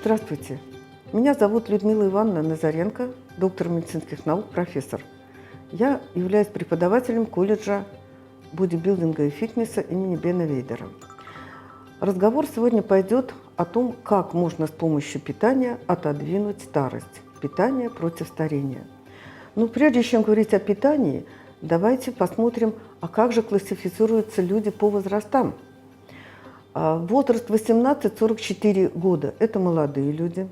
Здравствуйте. Меня зовут Людмила Ивановна Назаренко, доктор медицинских наук, профессор. Я являюсь преподавателем колледжа бодибилдинга и фитнеса имени Бена Вейдера. Разговор сегодня пойдет о том, как можно с помощью питания отодвинуть старость. Питание против старения. Но прежде чем говорить о питании, давайте посмотрим, а как же классифицируются люди по возрастам. Возраст 18-44 года – это молодые люди.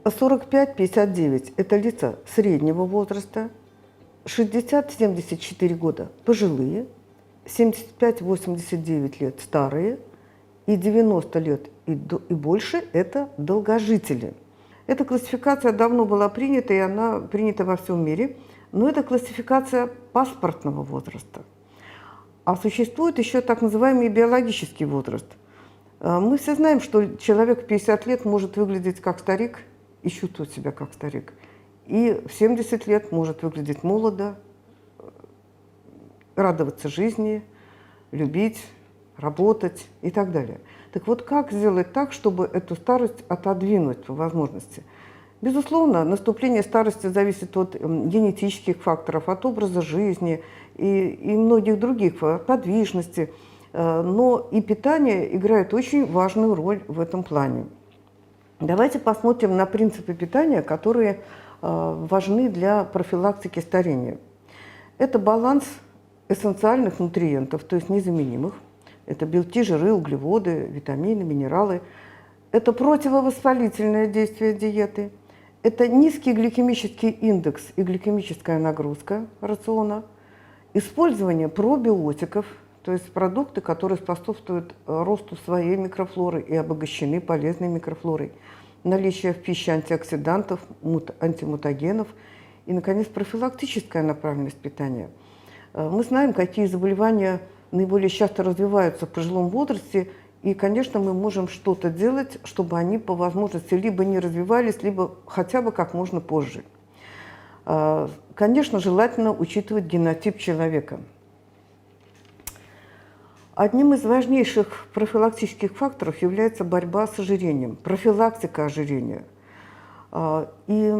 45-59 – это лица среднего возраста. 60-74 года – пожилые. 75-89 лет – старые. И 90 лет и больше – это долгожители. Эта классификация давно была принята, и она принята во всем мире. Но это классификация паспортного возраста. А существует еще так называемый биологический возраст. Мы все знаем, что человек в 50 лет может выглядеть как старик и чувствовать себя как старик. И в 70 лет может выглядеть молодо, радоваться жизни, любить, работать и так далее. Так вот, как сделать так, чтобы эту старость отодвинуть по возможности? Безусловно, наступление старости зависит от генетических факторов, от образа жизни и многих других, от подвижности. Но и питание играет очень важную роль в этом плане. Давайте посмотрим на принципы питания, которые важны для профилактики старения. Это баланс эссенциальных нутриентов, то есть незаменимых. Это белки, жиры, углеводы, витамины, минералы. Это противовоспалительное действие диеты. Это низкий гликемический индекс и гликемическая нагрузка рациона. Использование пробиотиков, то есть продукты, которые способствуют росту своей микрофлоры и обогащены полезной микрофлорой. Наличие в пище антиоксидантов, антимутагенов. И, наконец, профилактическая направленность питания. Мы знаем, какие заболевания наиболее часто развиваются в пожилом возрасте, и, конечно, мы можем что-то делать, чтобы они по возможности либо не развивались, либо хотя бы как можно позже. Конечно, желательно учитывать генотип человека. Одним из важнейших профилактических факторов является борьба с ожирением, профилактика ожирения. И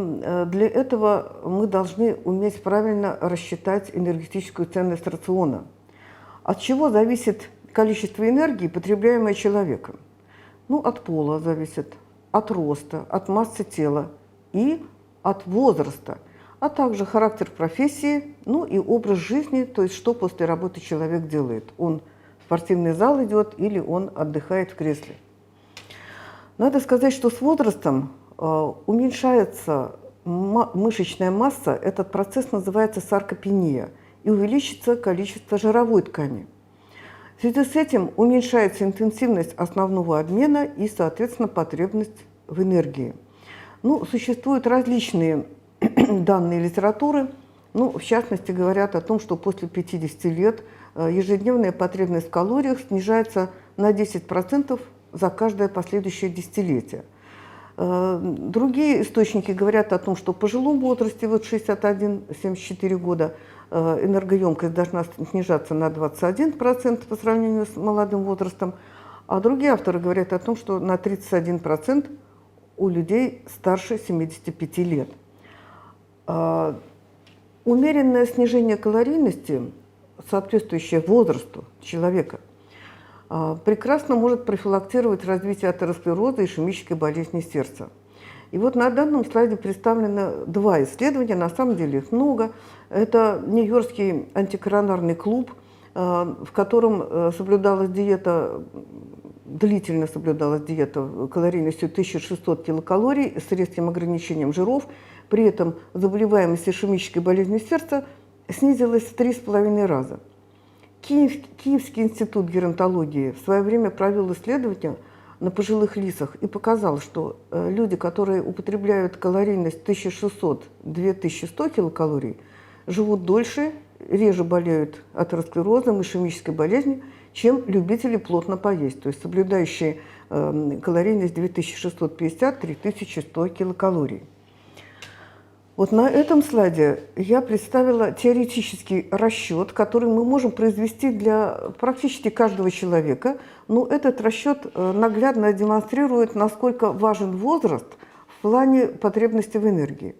для этого мы должны уметь правильно рассчитать энергетическую ценность рациона. От чего зависит количество энергии, потребляемое человеком? Ну, от пола зависит, от роста, от массы тела и от возраста, а также характер профессии, ну и образ жизни, то есть что после работы человек делает. Он в спортивный зал идет или он отдыхает в кресле. Надо сказать, что с возрастом уменьшается мышечная масса, этот процесс называется саркопения, и увеличится количество жировой ткани. В связи с этим уменьшается интенсивность основного обмена и, соответственно, потребность в энергии. Ну, существуют различные данные литературы. Ну, в частности, говорят о том, что после 50 лет ежедневная потребность в калориях снижается на 10% за каждое последующее десятилетие. Другие источники говорят о том, что в пожилом возрасте, вот 61-74 года, энергоемкость должна снижаться на 21% по сравнению с молодым возрастом, а другие авторы говорят о том, что на 31% у людей старше 75 лет. Умеренное снижение калорийности, соответствующее возрасту человека, прекрасно может профилактировать развитие атеросклероза и ишемической болезни сердца. И вот на данном слайде представлено два исследования, на самом деле их много. Это Нью-Йоркский антикоронарный клуб, в котором соблюдалась диета, длительно соблюдалась диета калорийностью 1600 килокалорий с резким ограничением жиров. При этом заболеваемость ишемической болезнью сердца снизилась в 3,5 раза. Киевский институт геронтологии в свое время провел исследование на пожилых лицах и показал, что люди, которые употребляют калорийность 1600-2100 килокалорий, живут дольше, реже болеют атеросклерозом, ишемической болезнью, чем любители плотно поесть, то есть соблюдающие калорийность 2650-3100 килокалорий. Вот на этом слайде я представила теоретический расчет, который мы можем произвести для практически каждого человека. Но этот расчет наглядно демонстрирует, насколько важен возраст в плане потребности в энергии.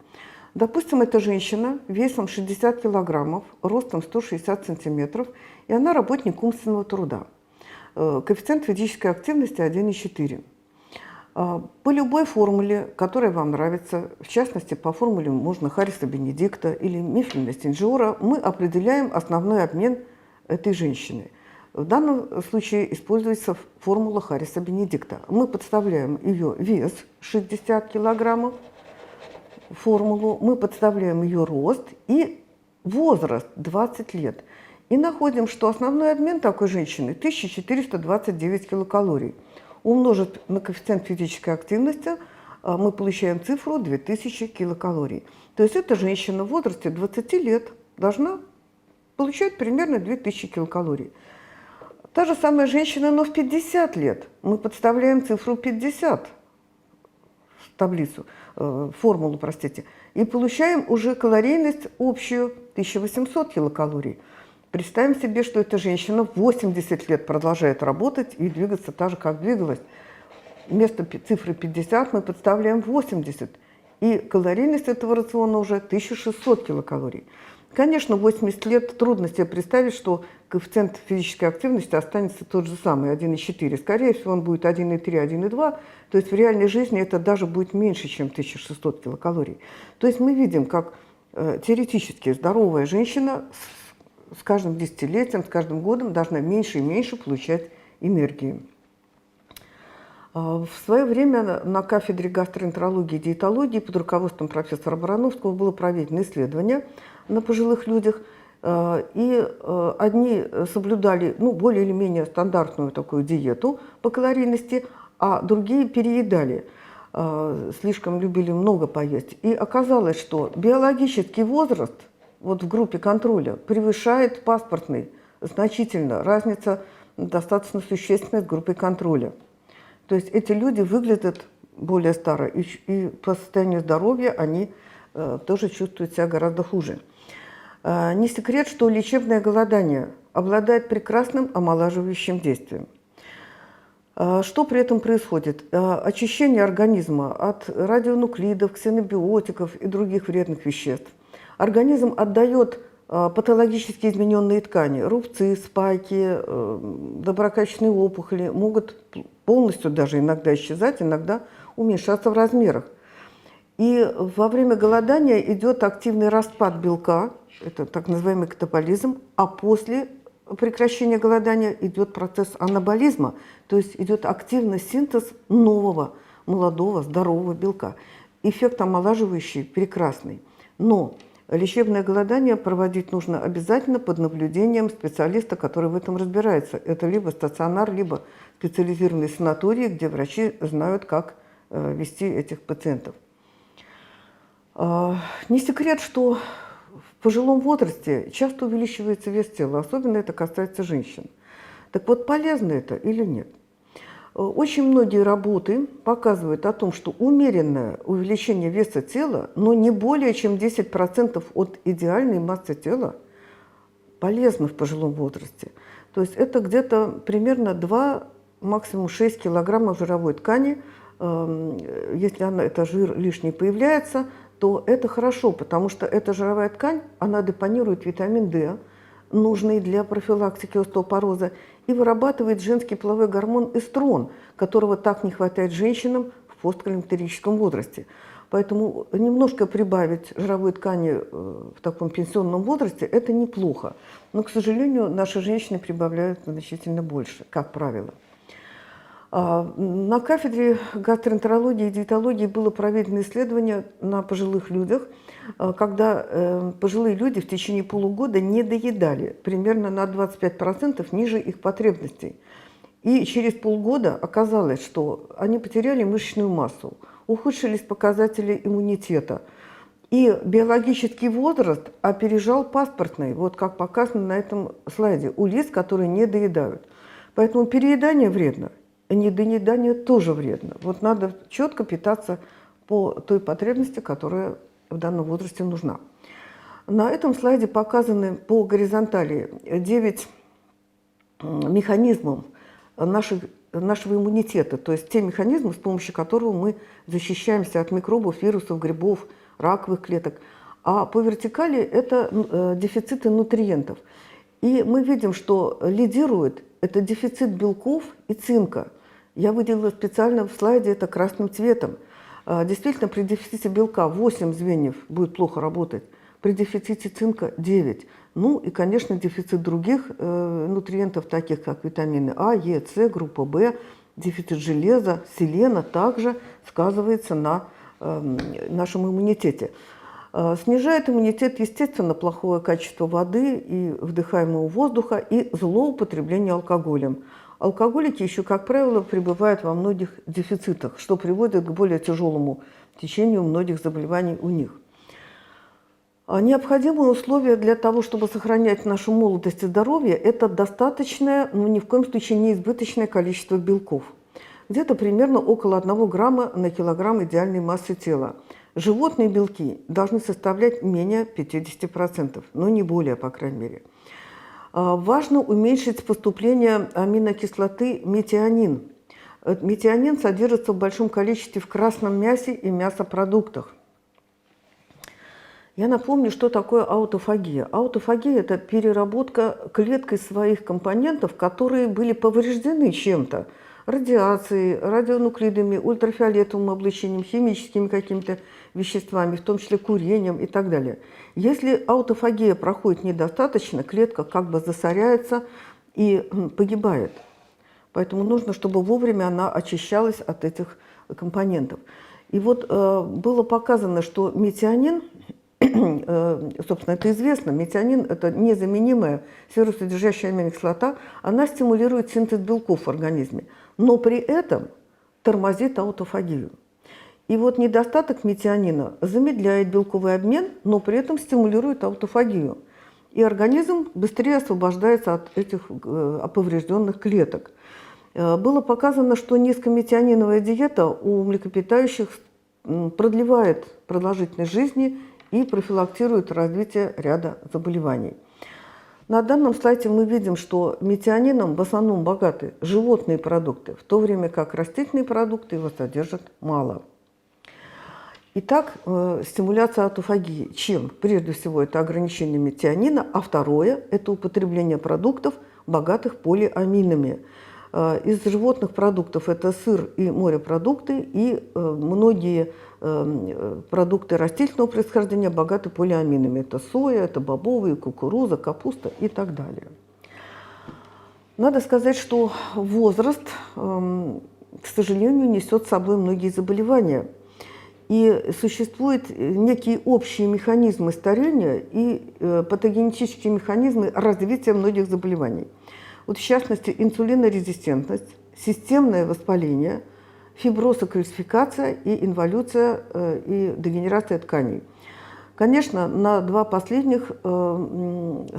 Допустим, это женщина весом 60 килограммов, ростом 160 сантиметров, и она работник умственного труда. Коэффициент физической активности 1,4. По любой формуле, которая вам нравится, в частности, по формуле можно Харриса Бенедикта или Мифлина Стенджера, мы определяем основной обмен этой женщины. В данном случае используется формула Харриса Бенедикта. Мы подставляем ее вес 60 килограммов, формулу, мы подставляем ее рост и возраст 20 лет. И находим, что основной обмен такой женщины 1429 килокалорий. Умножить на коэффициент физической активности, мы получаем цифру 2000 килокалорий. То есть эта женщина в возрасте 20 лет должна получать примерно 2000 килокалорий. Та же самая женщина, но в 50 лет. Мы подставляем цифру 50 в таблицу, формулу, простите, и получаем уже калорийность общую 1800 килокалорий. Представим себе, что эта женщина 80 лет продолжает работать и двигаться так же, как двигалась. Вместо цифры 50 мы подставляем 80. И калорийность этого рациона уже 1600 килокалорий. Конечно, 80 лет трудно себе представить, что коэффициент физической активности останется тот же самый, 1,4. Скорее всего, он будет 1,3, 1,2. То есть в реальной жизни это даже будет меньше, чем 1600 килокалорий. То есть мы видим, как теоретически здоровая женщина с каждым десятилетием, с каждым годом должна меньше и меньше получать энергии. В свое время на кафедре гастроэнтерологии и диетологии под руководством профессора Барановского было проведено исследование на пожилых людях. И одни соблюдали более или менее стандартную такую диету по калорийности, а другие переедали, слишком любили много поесть. И оказалось, что биологический возраст вот в группе контроля превышает паспортный значительно. Разница достаточно существенная с группой контроля. То есть эти люди выглядят более старо, и по состоянию здоровья они тоже чувствуют себя гораздо хуже. Не секрет, что лечебное голодание обладает прекрасным омолаживающим действием. Что при этом происходит? Очищение организма от радионуклидов, ксенобиотиков и других вредных веществ. Организм отдает патологически измененные ткани, рубцы, спайки, доброкачественные опухоли могут полностью даже иногда исчезать, иногда уменьшаться в размерах. И во время голодания идет активный распад белка, это так называемый катаболизм, а после прекращения голодания идет процесс анаболизма, то есть идет активный синтез нового, молодого, здорового белка. Эффект омолаживающий прекрасный. Но лечебное голодание проводить нужно обязательно под наблюдением специалиста, который в этом разбирается. Это либо стационар, либо специализированные санатории, где врачи знают, как вести этих пациентов. Не секрет, что в пожилом возрасте часто увеличивается вес тела, особенно это касается женщин. Так вот, полезно это или нет? Очень многие работы показывают о том, что умеренное увеличение веса тела, но не более чем 10% от идеальной массы тела, полезно в пожилом возрасте. То есть это где-то примерно 2, максимум 6 килограммов жировой ткани. Если это жир лишний появляется, то это хорошо, потому что эта жировая ткань, она депонирует витамин D, нужный для профилактики остеопороза, и вырабатывает женский половой гормон эстрон, которого так не хватает женщинам в посткалимактерическом возрасте. Поэтому немножко прибавить жировой ткани в таком пенсионном возрасте – это неплохо. Но, к сожалению, наши женщины прибавляют значительно больше, как правило. На кафедре гастроэнтерологии и диетологии было проведено исследование на пожилых людях, когда пожилые люди в течение полугода не доедали, примерно на 25% ниже их потребностей. И через полгода оказалось, что они потеряли мышечную массу, ухудшились показатели иммунитета. И биологический возраст опережал паспортный, вот как показано на этом слайде, у лиц, которые не доедают. Поэтому переедание вредно. Недоедание тоже вредно. Вот надо четко питаться по той потребности, которая в данном возрасте нужна. На этом слайде показаны по горизонтали 9 механизмов нашего иммунитета, то есть те механизмы, с помощью которых мы защищаемся от микробов, вирусов, грибов, раковых клеток. А по вертикали это дефициты нутриентов. И мы видим, что лидирует это дефицит белков и цинка. Я выделила специально в слайде это красным цветом. Действительно, при дефиците белка 8 звеньев будет плохо работать, при дефиците цинка 9. Ну и, конечно, дефицит других нутриентов, таких как витамины А, Е, С, группа В, дефицит железа, селена также сказывается на нашем иммунитете. Снижает иммунитет, естественно, плохое качество воды и вдыхаемого воздуха и злоупотребление алкоголем. Алкоголики еще, как правило, пребывают во многих дефицитах, что приводит к более тяжелому течению многих заболеваний у них. Необходимые условия для того, чтобы сохранять нашу молодость и здоровье, это достаточное, но ни в коем случае не избыточное количество белков. Где-то примерно около 1 грамма на килограмм идеальной массы тела. Животные белки должны составлять менее 50%, но не более, по крайней мере. Важно уменьшить поступление аминокислоты метионин. Метионин содержится в большом количестве в красном мясе и мясопродуктах. Я напомню, что такое аутофагия. Аутофагия – это переработка клеткой своих компонентов, которые были повреждены чем-то. Радиацией, радионуклидами, ультрафиолетовым облучением, химическими какими-то веществами, в том числе курением и так далее. Если аутофагия проходит недостаточно, клетка как бы засоряется и погибает. Поэтому нужно, чтобы вовремя она очищалась от этих компонентов. И вот было показано, что метионин, собственно, это известно, метионин – это незаменимая серосодержащая аминокислота, она стимулирует синтез белков в организме, но при этом тормозит аутофагию. И вот недостаток метионина замедляет белковый обмен, но при этом стимулирует аутофагию. И организм быстрее освобождается от этих поврежденных клеток. Было показано, что низкометиониновая диета у млекопитающих продлевает продолжительность жизни и профилактирует развитие ряда заболеваний. На данном слайде мы видим, что метионином в основном богаты животные продукты, в то время как растительные продукты его содержат мало. Итак, стимуляция аутофагии. Чем? Прежде всего, это ограничение метионина, а второе – это употребление продуктов, богатых полиаминами. Из животных продуктов это сыр и морепродукты, и многие продукты растительного происхождения богаты полиаминами. Это соя, это бобовые, кукуруза, капуста и так далее. Надо сказать, что возраст, к сожалению, несет с собой многие заболевания. И существуют некие общие механизмы старения и патогенетические механизмы развития многих заболеваний. Вот в частности, инсулинорезистентность, системное воспаление, фиброзокальцификация и инволюция и дегенерация тканей. Конечно, на два последних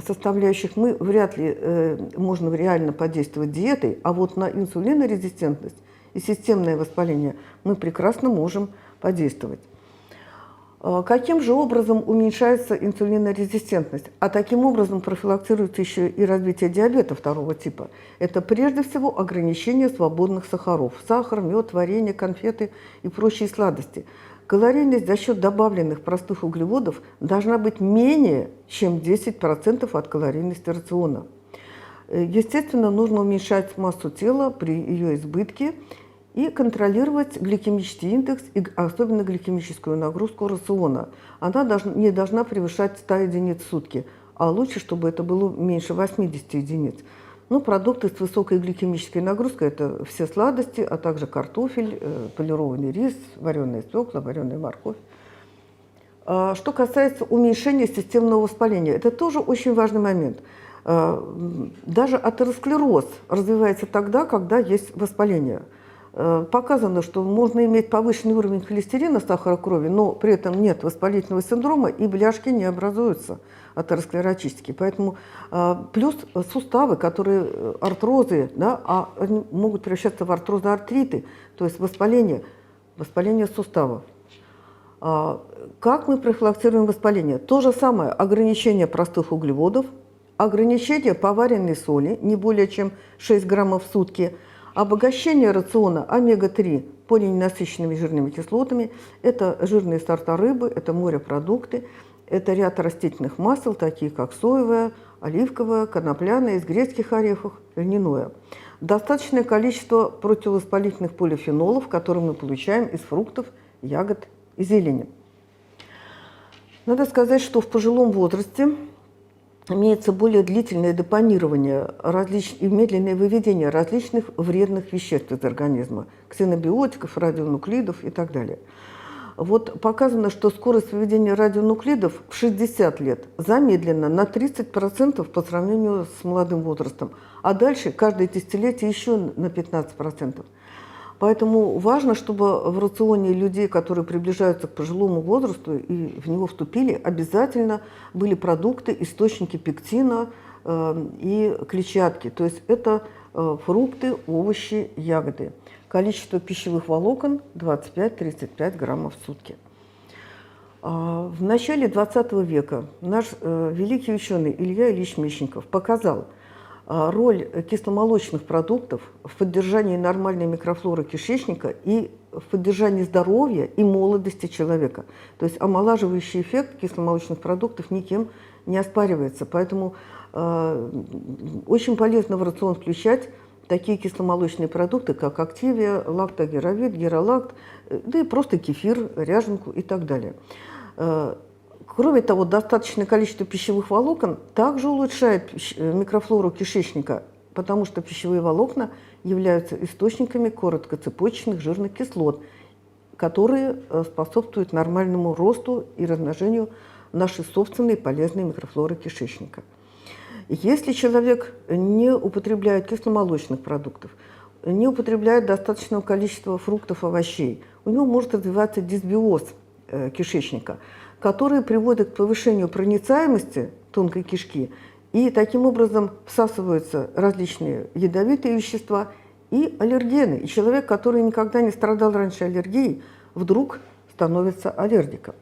составляющих мы вряд ли можно реально подействовать диетой, а вот на инсулинорезистентность и системное воспаление мы прекрасно можем подействовать. Каким же образом уменьшается инсулинорезистентность? А таким образом профилактируется еще и развитие диабета второго типа. Это прежде всего ограничение свободных сахаров. Сахар, мед, варенье, конфеты и прочие сладости. Калорийность за счет добавленных простых углеводов должна быть менее, чем 10% от калорийности рациона. Естественно, нужно уменьшать массу тела при ее избытке и контролировать гликемический индекс, и особенно гликемическую нагрузку рациона. Она не должна превышать 100 единиц в сутки, а лучше, чтобы это было меньше 80 единиц. Ну, продукты с высокой гликемической нагрузкой – это все сладости, а также картофель, полированный рис, вареные свекла, вареная морковь. Что касается уменьшения системного воспаления, это тоже очень важный момент. Даже атеросклероз развивается тогда, когда есть воспаление. Показано, что можно иметь повышенный уровень холестерина, сахара крови, но при этом нет воспалительного синдрома и бляшки не образуются атеросклеротические. Поэтому плюс суставы, которые артрозы, да, они могут превращаться в артрозы, артриты, то есть воспаление суставов. Как мы профилактируем воспаление? То же самое: ограничение простых углеводов, ограничение поваренной соли, не более чем 6 граммов в сутки, обогащение рациона омега-3 полиненасыщенными жирными кислотами, это жирные сорта рыбы, это морепродукты, это ряд растительных масел, такие как соевое, оливковое, конопляное, из грецких орехов, льняное. Достаточное количество противовоспалительных полифенолов, которые мы получаем из фруктов, ягод и зелени. Надо сказать, что в пожилом возрасте имеется более длительное депонирование и медленное выведение различных вредных веществ из организма, ксенобиотиков, радионуклидов и так далее. Вот показано, что скорость выведения радионуклидов в 60 лет замедлена на 30% по сравнению с молодым возрастом, а дальше каждое десятилетие еще на 15%. Поэтому важно, чтобы в рационе людей, которые приближаются к пожилому возрасту и в него вступили, обязательно были продукты, источники пектина и клетчатки. То есть это фрукты, овощи, ягоды. Количество пищевых волокон 25-35 граммов в сутки. В начале 20 века наш великий ученый Илья Ильич Мечников показал роль кисломолочных продуктов в поддержании нормальной микрофлоры кишечника и в поддержании здоровья и молодости человека. То есть омолаживающий эффект кисломолочных продуктов никем не оспаривается. Поэтому очень полезно в рацион включать такие кисломолочные продукты, как активия, лактогеровид, геролакт, да и просто кефир, ряженку и так далее. Кроме того, достаточное количество пищевых волокон также улучшает микрофлору кишечника, потому что пищевые волокна являются источниками короткоцепочечных жирных кислот, которые способствуют нормальному росту и размножению нашей собственной полезной микрофлоры кишечника. Если человек не употребляет кисломолочных продуктов, не употребляет достаточного количества фруктов, овощей, у него может развиваться дисбиоз кишечника, который приводит к повышению проницаемости тонкой кишки, и таким образом всасываются различные ядовитые вещества и аллергены. И человек, который никогда не страдал раньше аллергией, вдруг становится аллергиком.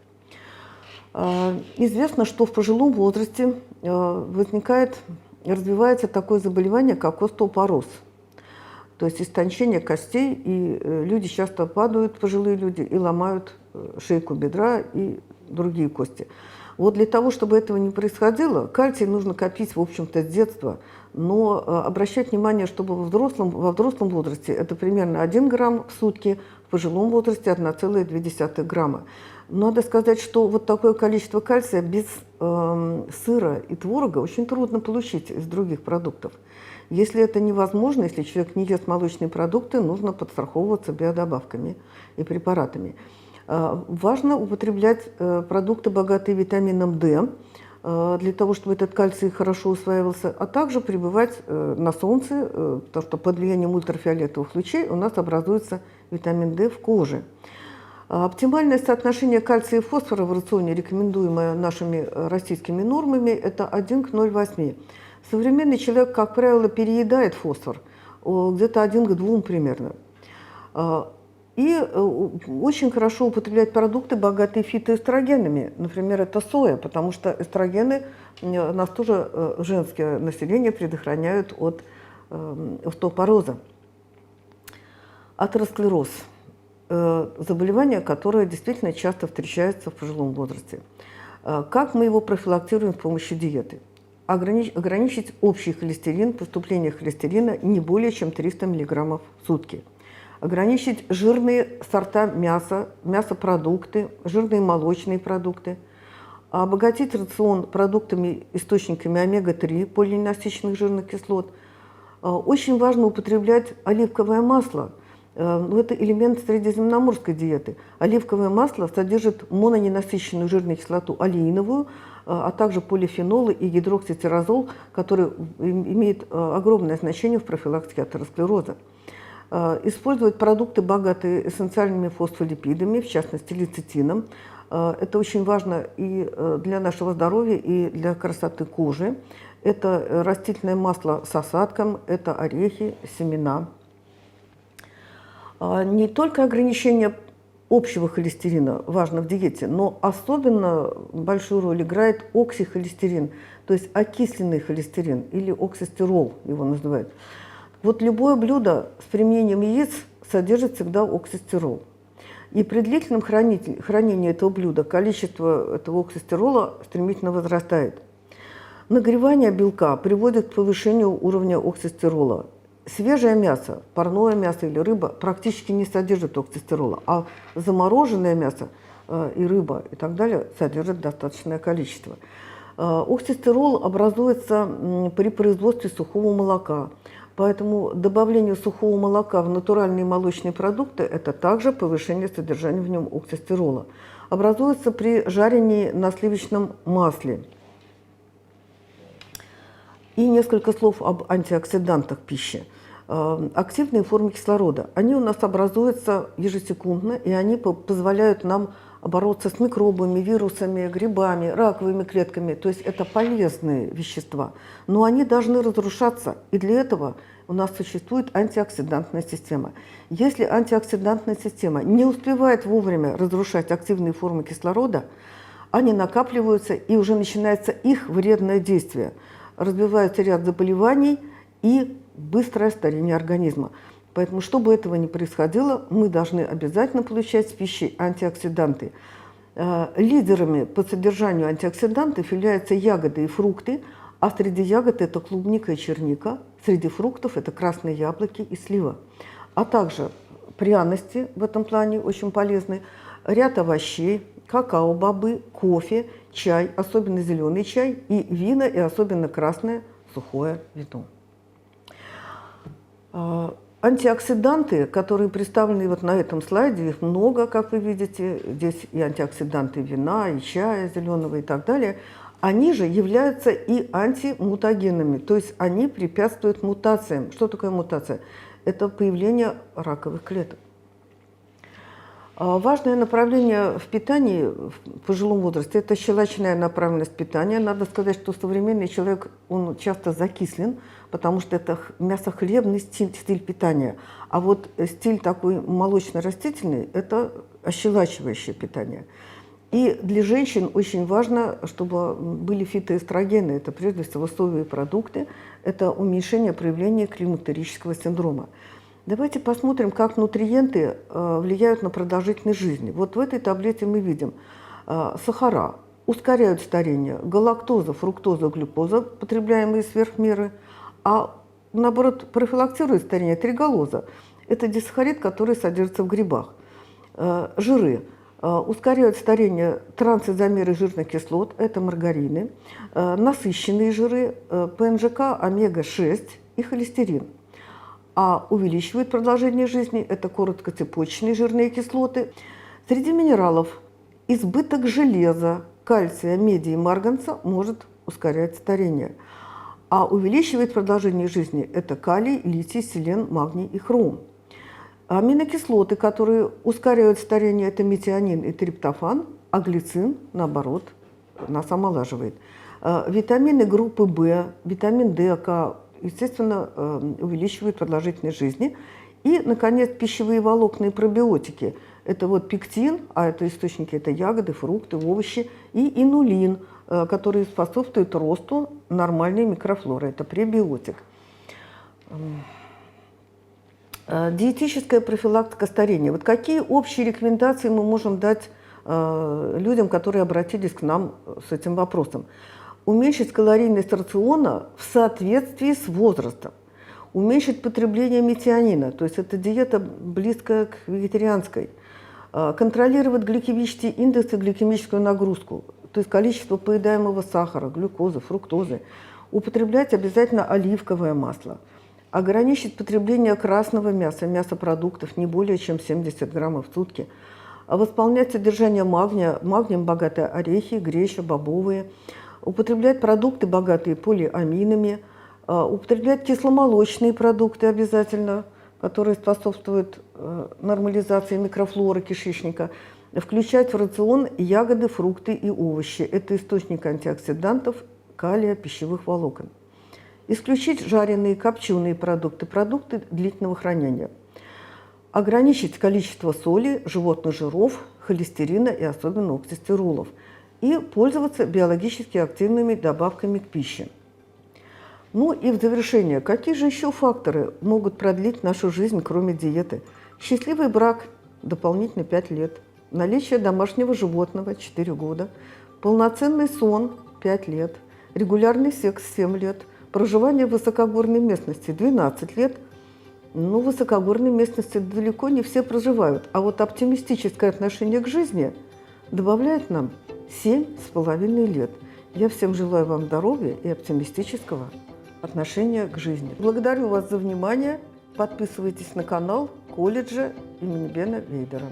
Известно, что в пожилом возрасте развивается такое заболевание, как остеопороз, то есть истончение костей, и люди часто падают, пожилые люди, и ломают шейку бедра и другие кости. Вот для того, чтобы этого не происходило, кальций нужно копить, в общем-то, с детства, но обращать внимание, чтобы во взрослом возрасте это примерно 1 грамм в сутки, в пожилом возрасте 1,2 грамма. Надо сказать, что вот такое количество кальция без сыра и творога очень трудно получить из других продуктов. Если это невозможно, если человек не ест молочные продукты, нужно подстраховываться биодобавками и препаратами. Важно употреблять продукты, богатые витамином D, для того, чтобы этот кальций хорошо усваивался, а также пребывать на солнце, потому что под влиянием ультрафиолетовых лучей у нас образуется витамин D в коже. Оптимальное соотношение кальция и фосфора в рационе, рекомендуемое нашими российскими нормами, это 1 к 0,8. Современный человек, как правило, переедает фосфор, где-то 1 к 2 примерно. И очень хорошо употреблять продукты, богатые фитоэстрогенами. Например, это соя, потому что эстрогены нас тоже, женское население, предохраняют от остеопороза. Атеросклероз – заболевание, которое действительно часто встречается в пожилом возрасте. Как мы его профилактируем с помощью диеты? Ограничить общий холестерин, поступление холестерина не более чем 300 мг в сутки. Ограничить жирные сорта мяса, мясопродукты, жирные молочные продукты. Обогатить рацион продуктами, источниками омега-3 полиненасыщенных жирных кислот. Очень важно употреблять оливковое масло. Это элемент средиземноморской диеты. Оливковое масло содержит мононенасыщенную жирную кислоту алииновую, а также полифенолы и гидрокситирозол, которые имеют огромное значение в профилактике атеросклероза. Использовать продукты, богатые эссенциальными фосфолипидами, в частности лецитином. Это очень важно и для нашего здоровья, и для красоты кожи. Это растительное масло с осадком, это орехи, семена. Не только ограничение общего холестерина важно в диете, но особенно большую роль играет оксихолестерин, то есть окисленный холестерин или оксистерол его называют. Вот любое блюдо с применением яиц содержит всегда оксистерол. И при длительном хранении этого блюда количество этого оксистерола стремительно возрастает. Нагревание белка приводит к повышению уровня оксистерола. Свежее мясо, парное мясо или рыба практически не содержит оксистерола, а замороженное мясо и рыба и так далее содержат достаточное количество. Оксистерол образуется при производстве сухого молока, поэтому добавление сухого молока в натуральные молочные продукты – это также повышение содержания в нем оксистерола. Образуется при жарении на сливочном масле. И несколько слов об антиоксидантах пищи. Активные формы кислорода. Они у нас образуются ежесекундно, и они позволяют нам бороться с микробами, вирусами, грибами, раковыми клетками. То есть это полезные вещества. Но они должны разрушаться, и для этого у нас существует антиоксидантная система. Если антиоксидантная система не успевает вовремя разрушать активные формы кислорода, они накапливаются, и уже начинается их вредное действие. Развивается ряд заболеваний и быстрое старение организма. Поэтому, чтобы этого не происходило, мы должны обязательно получать с пищей антиоксиданты. Лидерами по содержанию антиоксидантов являются ягоды и фрукты, а среди ягод это клубника и черника, среди фруктов это красные яблоки и слива. А также пряности в этом плане очень полезны, ряд овощей, какао-бобы, кофе, чай, особенно зеленый чай, и вина, и особенно красное сухое вино. Антиоксиданты, которые представлены вот на этом слайде, их много, как вы видите, здесь и антиоксиданты вина, и чая зеленого и так далее, они же являются и антимутагенами, то есть они препятствуют мутациям. Что такое мутация? Это появление раковых клеток. Важное направление в питании в пожилом возрасте – это щелочная направленность питания. Надо сказать, что современный человек, он часто закислен, потому что это мясохлебный стиль питания. А вот стиль такой молочно-растительный – это ощелачивающее питание. И для женщин очень важно, чтобы были фитоэстрогены. Это прежде всего соевые продукты, это уменьшение проявления климактерического синдрома. Давайте посмотрим, как нутриенты влияют на продолжительность жизни. Вот в этой таблице мы видим сахара ускоряют старение, галактоза, фруктоза, глюкоза, потребляемые сверх меры, а наоборот профилактируют старение триголоза. Это дисахарид, который содержится в грибах. Жиры ускоряют старение трансизомеры жирных кислот, это маргарины, насыщенные жиры, ПНЖК, омега-6 и холестерин. А увеличивает продолжение жизни – это короткоцепочечные жирные кислоты. Среди минералов избыток железа, кальция, меди и марганца может ускорять старение. А увеличивает продолжение жизни – это калий, литий, селен, магний и хром. Аминокислоты, которые ускоряют старение – это метионин и триптофан, а глицин, наоборот, нас омолаживает. Витамины группы В, витамин D, К, естественно, увеличивают продолжительность жизни. И, наконец, пищевые волокна и пробиотики. Это вот пектин, а это источники, это ягоды, фрукты, овощи, и инулин, который способствует росту нормальной микрофлоры. Это пребиотик. Диетическая профилактика старения. Вот какие общие рекомендации мы можем дать людям, которые обратились к нам с этим вопросом? Уменьшить калорийность рациона в соответствии с возрастом. Уменьшить потребление метионина, то есть это диета близкая к вегетарианской. Контролировать гликемический индекс и гликемическую нагрузку, то есть количество поедаемого сахара, глюкозы, фруктозы. Употреблять обязательно оливковое масло. Ограничить потребление красного мяса, мясопродуктов не более чем 70 граммов в сутки. Восполнять содержание магния, магнием богатые орехи, греча, бобовые. Употреблять продукты, богатые полиаминами, употреблять кисломолочные продукты обязательно, которые способствуют нормализации микрофлоры кишечника, включать в рацион ягоды, фрукты и овощи. Это источник антиоксидантов, калия, пищевых волокон. Исключить жареные, копченые продукты, продукты длительного хранения. ограничить количество соли, животных жиров, холестерина и особенно оксистеролов и пользоваться биологически активными добавками к пище. Ну и в завершение, какие же еще факторы могут продлить нашу жизнь, кроме диеты? Счастливый брак – дополнительно 5 лет, наличие домашнего животного – 4 года, полноценный сон – 5 лет, регулярный секс – 7 лет, проживание в высокогорной местности – 12 лет. Ну, в высокогорной местности далеко не все проживают, а вот оптимистическое отношение к жизни добавляет нам 7,5 лет. Я всем желаю вам здоровья и оптимистического отношения к жизни. Благодарю вас за внимание. Подписывайтесь на канал колледжа имени Бена Вейдера.